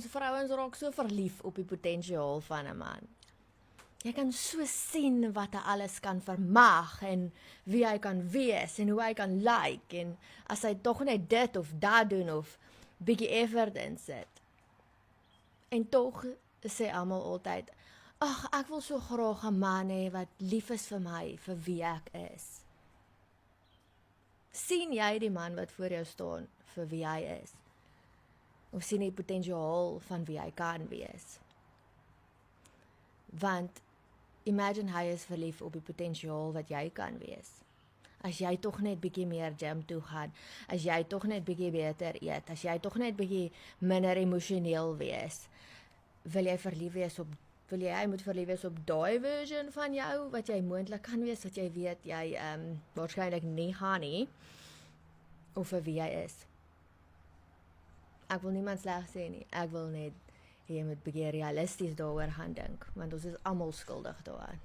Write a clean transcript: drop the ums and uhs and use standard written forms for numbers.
ons vrouens raak so verlief op die potensiaal van 'n man. Jy kan so sien wat hy alles kan vermag en wie hy kan wees en hoe hy kan lyk en as hy tog net dit of dat doen of bietjie effort insit. En tog sê almal altyd, ag, ek wil so graag 'n man hê wat lief is vir my, vir wie ek is. Sien jy die man wat voor jou staan vir wie hy is? Of sien jy die potensiaal van wie hy kan wees? Want imagine hy is verlief op die potensiaal wat jy kan wees. As jy tog net bietjie meer gym toe gaan, as jy tog net bietjie beter eet, as jy tog net bietjie minder emosioneel wees, wil jy verlief wees op, hy moet verlief wees op daai version van jou, wat jy moontlik kan wees, wat jy weet, jy waarskynlik nie gaan nie, of vir wie jy is. Ek wil niemand sleg sê nie, ek wil net, jy moet bietjie realisties daaroor gaan dink, want ons is almal skuldig daaraan.